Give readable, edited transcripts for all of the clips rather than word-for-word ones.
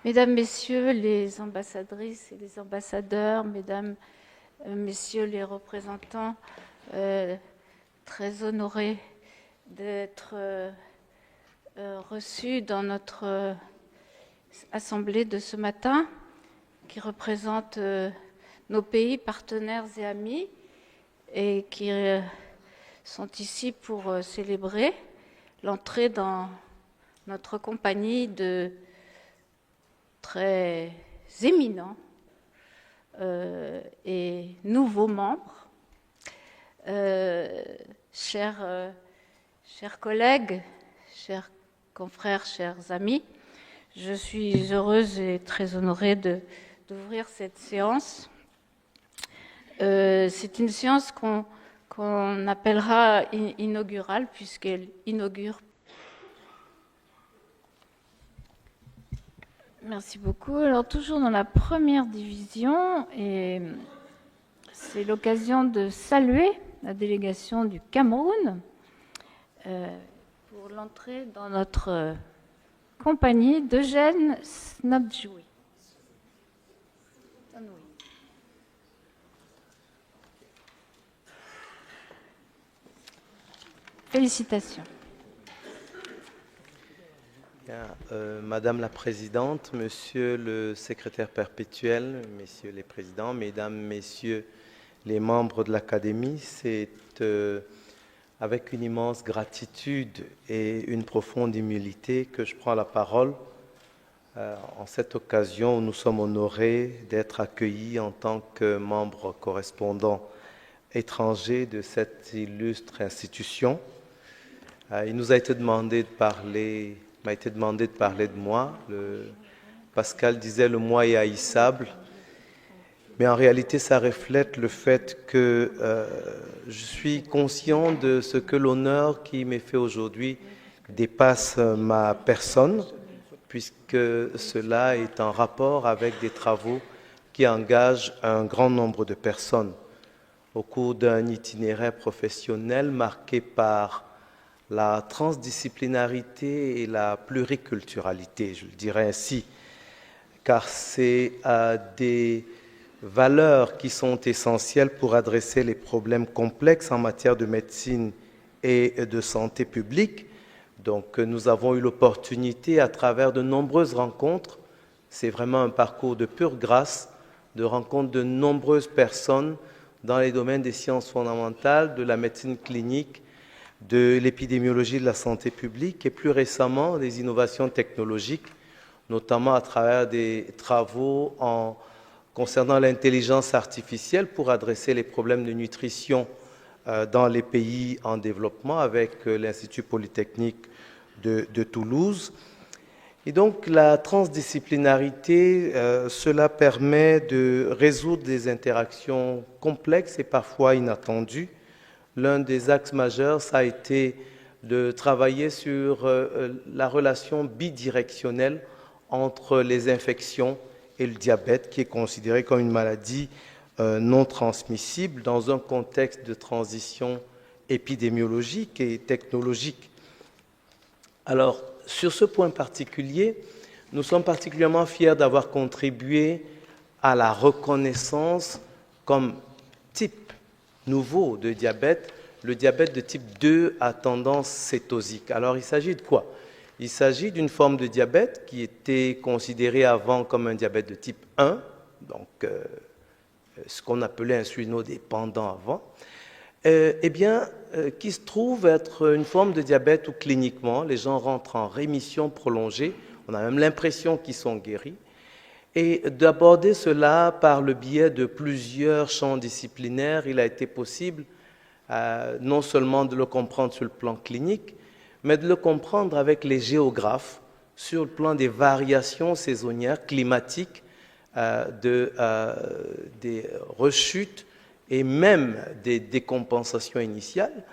Mesdames, Messieurs les ambassadrices et les ambassadeurs, Mesdames, Messieurs les représentants, très honorés d'être reçus dans notre assemblée de ce matin, qui représente nos pays partenaires et amis, et qui sont ici pour célébrer l'entrée dans notre compagnie de très éminents et nouveaux membres. Chers collègues, chers confrères, chers amis, je suis heureuse et très honorée d'ouvrir cette séance. C'est une séance qu'on appellera inaugurale, puisqu'elle inaugure. Merci beaucoup. Alors, toujours dans la première division, et c'est l'occasion de saluer la délégation du Cameroun pour l'entrée dans notre compagnie d'Eugène Snabdjoui. Félicitations. Madame la Présidente, Monsieur le Secrétaire perpétuel, Messieurs les Présidents, Mesdames, Messieurs les membres de l'Académie, c'est avec une immense gratitude et une profonde humilité que je prends la parole en cette occasion où nous sommes honorés d'être accueillis en tant que membres correspondants étrangers de cette illustre institution. Il nous a été demandé de parler... m'a été demandé de parler de moi. Pascal disait le moi est haïssable, mais en réalité ça reflète le fait que je suis conscient de ce que l'honneur qui m'est fait aujourd'hui dépasse ma personne, puisque cela est en rapport avec des travaux qui engagent un grand nombre de personnes au cours d'un itinéraire professionnel marqué par la transdisciplinarité et la pluriculturalité, je le dirais ainsi, car c'est des valeurs qui sont essentielles pour adresser les problèmes complexes en matière de médecine et de santé publique. Donc nous avons eu l'opportunité à travers de nombreuses rencontres, c'est vraiment un parcours de pure grâce, de rencontre de nombreuses personnes dans les domaines des sciences fondamentales, de la médecine clinique, de l'épidémiologie de la santé publique et plus récemment des innovations technologiques, notamment à travers des travaux concernant l'intelligence artificielle pour adresser les problèmes de nutrition dans les pays en développement avec l'Institut Polytechnique de Toulouse. Et donc la transdisciplinarité, cela permet de résoudre des interactions complexes et parfois inattendues. L'un des axes majeurs, ça a été de travailler sur la relation bidirectionnelle entre les infections et le diabète, qui est considéré comme une maladie non transmissible dans un contexte de transition épidémiologique et technologique. Alors, sur ce point particulier, nous sommes particulièrement fiers d'avoir contribué à la reconnaissance comme type nouveau de diabète, le diabète de type 2 à tendance cétosique. Alors, il s'agit de quoi? Il s'agit d'une forme de diabète qui était considérée avant comme un diabète de type 1, donc ce qu'on appelait insulinodépendant avant, qui se trouve être une forme de diabète où cliniquement, les gens rentrent en rémission prolongée, on a même l'impression qu'ils sont guéris, et d'aborder cela par le biais de plusieurs champs disciplinaires, il a été possible non seulement de le comprendre sur le plan clinique, mais de le comprendre avec les géographes sur le plan des variations saisonnières climatiques, des rechutes et même des décompensations initiales,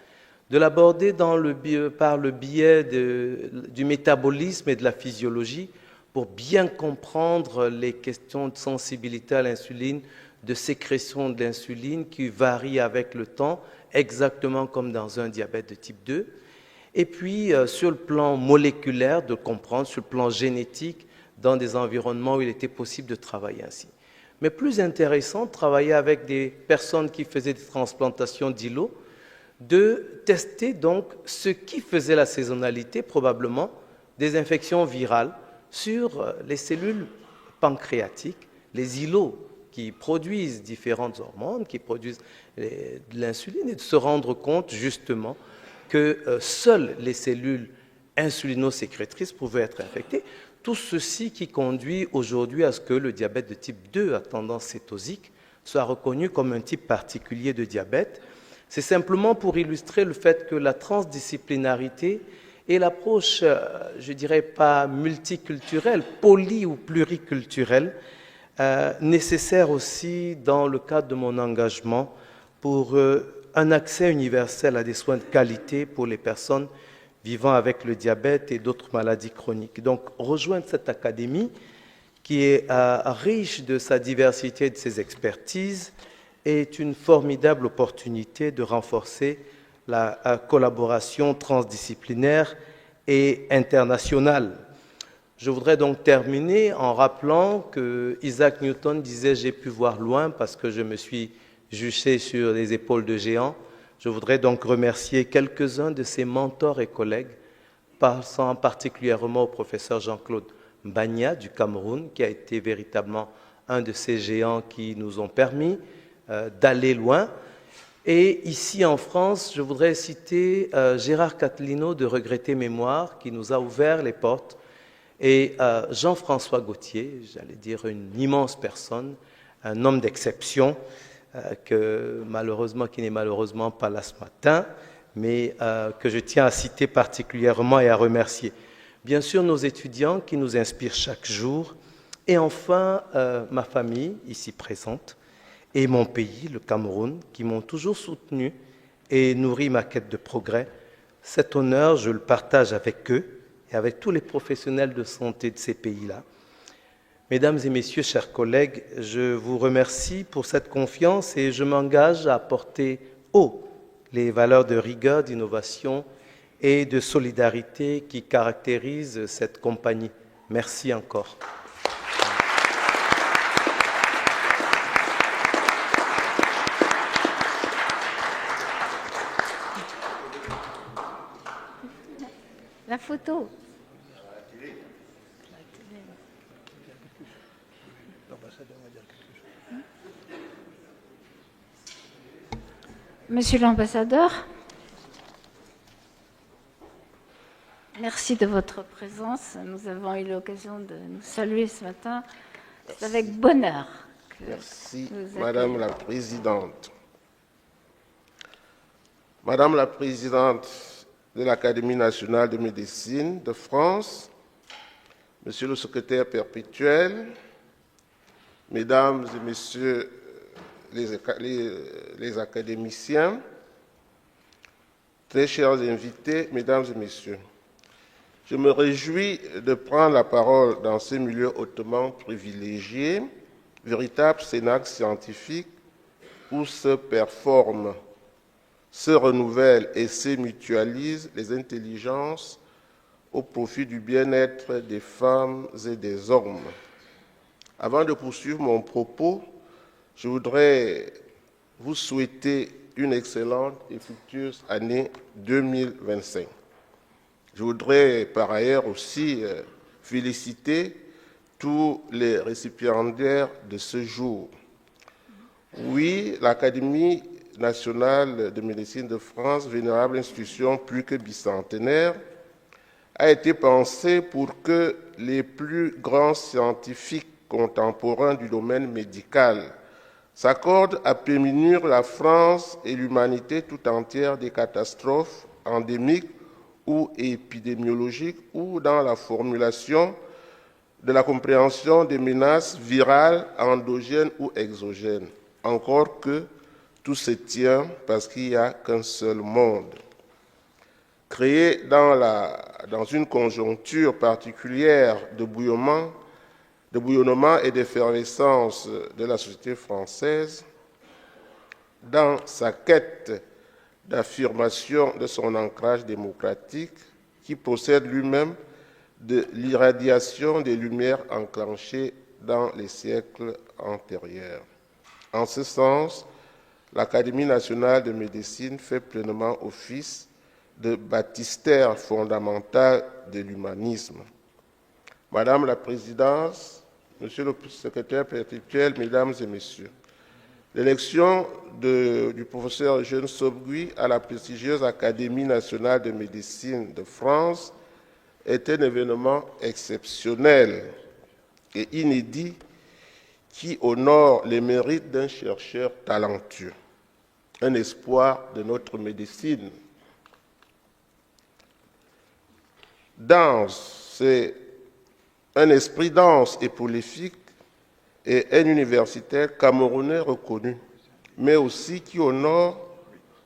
de l'aborder par le biais du métabolisme et de la physiologie, pour bien comprendre les questions de sensibilité à l'insuline, de sécrétion de l'insuline qui varient avec le temps, exactement comme dans un diabète de type 2. Et puis, sur le plan moléculaire, de comprendre, sur le plan génétique, dans des environnements où il était possible de travailler ainsi. Mais plus intéressant, travailler avec des personnes qui faisaient des transplantations d'îlots, de tester donc ce qui faisait la saisonnalité, probablement des infections virales sur les cellules pancréatiques, les îlots qui produisent différentes hormones, qui produisent de l'insuline, et de se rendre compte justement que seules les cellules insulinosécrétrices pouvaient être infectées. Tout ceci qui conduit aujourd'hui à ce que le diabète de type 2 à tendance cétosique soit reconnu comme un type particulier de diabète. C'est simplement pour illustrer le fait que la transdisciplinarité et l'approche, je dirais pas multiculturelle, poly ou pluriculturelle, nécessaire aussi dans le cadre de mon engagement pour un accès universel à des soins de qualité pour les personnes vivant avec le diabète et d'autres maladies chroniques. Donc, rejoindre cette académie qui est riche de sa diversité et de ses expertises est une formidable opportunité de renforcer la collaboration transdisciplinaire et internationale. Je voudrais donc terminer en rappelant que Isaac Newton disait « j'ai pu voir loin parce que je me suis juché sur les épaules de géants ». Je voudrais donc remercier quelques-uns de ses mentors et collègues, passant particulièrement au professeur Jean-Claude Mbagna du Cameroun, qui a été véritablement un de ces géants qui nous ont permis d'aller loin. Et ici en France, je voudrais citer Gérard Catlino de Regretter Mémoire, qui nous a ouvert les portes, et Jean-François Gauthier, j'allais dire une immense personne, un homme d'exception, qui n'est malheureusement pas là ce matin, mais que je tiens à citer particulièrement et à remercier. Bien sûr, nos étudiants qui nous inspirent chaque jour, et enfin ma famille ici présente, et mon pays, le Cameroun, qui m'ont toujours soutenu et nourri ma quête de progrès. Cet honneur, je le partage avec eux et avec tous les professionnels de santé de ces pays-là. Mesdames et messieurs, chers collègues, je vous remercie pour cette confiance et je m'engage à porter haut les valeurs de rigueur, d'innovation et de solidarité qui caractérisent cette compagnie. Merci encore. La photo. Monsieur l'ambassadeur, merci de votre présence. Nous avons eu l'occasion de nous saluer ce matin. C'est avec bonheur que merci, nous Madame la Présidente. Madame la Présidente de l'Académie nationale de médecine de France, Monsieur le secrétaire perpétuel, Mesdames et Messieurs les académiciens, très chers invités, Mesdames et Messieurs, je me réjouis de prendre la parole dans ce milieu hautement privilégié, véritable cénacle scientifique où se performent, se renouvellent et se mutualisent les intelligences au profit du bien-être des femmes et des hommes. Avant de poursuivre mon propos, je voudrais vous souhaiter une excellente et fructueuse année 2025. Je voudrais par ailleurs aussi féliciter tous les récipiendaires de ce jour. Oui, l'Académie nationale de médecine de France, vénérable institution plus que bicentenaire, a été pensée pour que les plus grands scientifiques contemporains du domaine médical s'accordent à prémunir la France et l'humanité tout entière des catastrophes endémiques ou épidémiologiques ou dans la formulation de la compréhension des menaces virales, endogènes ou exogènes. Encore que tout se tient parce qu'il n'y a qu'un seul monde. Créé dans une conjoncture particulière de bouillonnement et d'effervescence de la société française, dans sa quête d'affirmation de son ancrage démocratique, qui possède lui-même de l'irradiation des lumières enclenchées dans les siècles antérieurs. En ce sens, l'Académie nationale de médecine fait pleinement office de baptistère fondamental de l'humanisme. Madame la Présidente, Monsieur le Secrétaire perpétuel, Mesdames et Messieurs, l'élection du professeur Eugène Sobgui à la prestigieuse Académie nationale de médecine de France est un événement exceptionnel et inédit qui honore les mérites d'un chercheur talentueux, un espoir de notre médecine. C'est un esprit dense et prolifique et un universitaire camerounais reconnu, mais aussi qui honore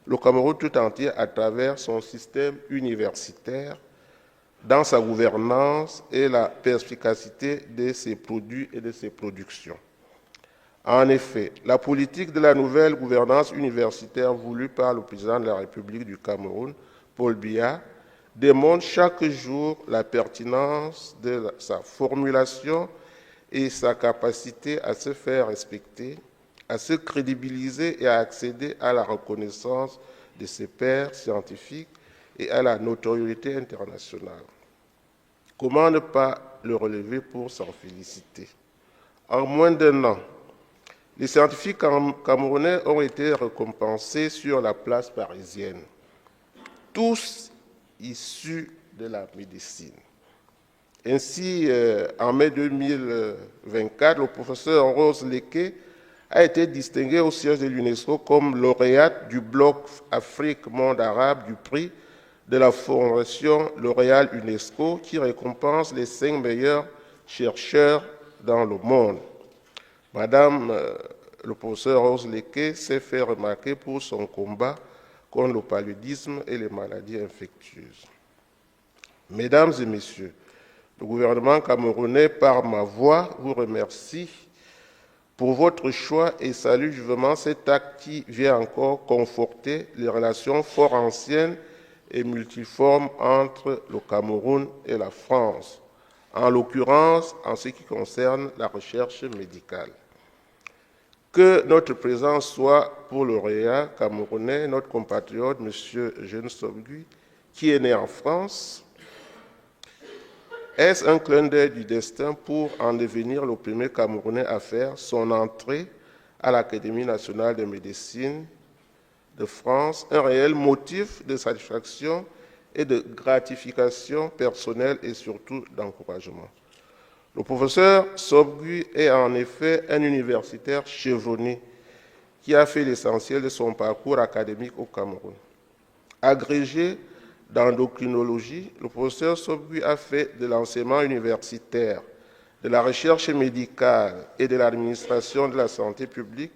le Cameroun tout entier à travers son système universitaire, dans sa gouvernance et la perspicacité de ses produits et de ses productions. En effet, la politique de la nouvelle gouvernance universitaire voulue par le président de la République du Cameroun, Paul Biya, démontre chaque jour la pertinence de sa formulation et sa capacité à se faire respecter, à se crédibiliser et à accéder à la reconnaissance de ses pairs scientifiques et à la notoriété internationale. Comment ne pas le relever pour s'en féliciter? En moins d'un an, les scientifiques camerounais ont été récompensés sur la place parisienne, tous issus de la médecine. Ainsi, en mai 2024, le professeur Rose Leké a été distingué au siège de l'UNESCO comme lauréate du bloc Afrique-Monde arabe du prix de la Fondation L'Oréal UNESCO qui récompense les 5 meilleurs chercheurs dans le monde. Madame le professeur Rose Leké s'est fait remarquer pour son combat contre le paludisme et les maladies infectieuses. Mesdames et messieurs, le gouvernement camerounais, par ma voix, vous remercie pour votre choix et salue vivement cet acte qui vient encore conforter les relations fort anciennes et multiformes entre le Cameroun et la France, en l'occurrence en ce qui concerne la recherche médicale. Que notre présence soit pour lauréat camerounais, notre compatriote, M. Eugène Sobgui, qui est né en France. Est-ce un clin d'œil du destin pour en devenir le premier Camerounais à faire son entrée à l'Académie nationale de médecine de France, un réel motif de satisfaction et de gratification personnelle et surtout d'encouragement? Le professeur Sobgui est en effet un universitaire chevronné qui a fait l'essentiel de son parcours académique au Cameroun. Agrégé d'endocrinologie, le professeur Sobgui a fait de l'enseignement universitaire, de la recherche médicale et de l'administration de la santé publique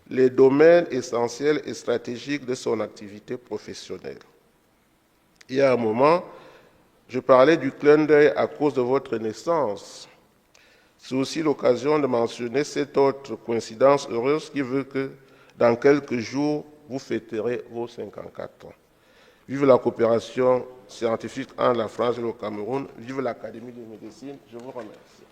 les domaines essentiels et stratégiques de son activité professionnelle. Il y a un moment, je parlais du clin d'œil à cause de votre naissance. C'est aussi l'occasion de mentionner cette autre coïncidence heureuse qui veut que dans quelques jours, vous fêterez vos 54 ans. Vive la coopération scientifique entre la France et le Cameroun. Vive l'Académie de médecine. Je vous remercie.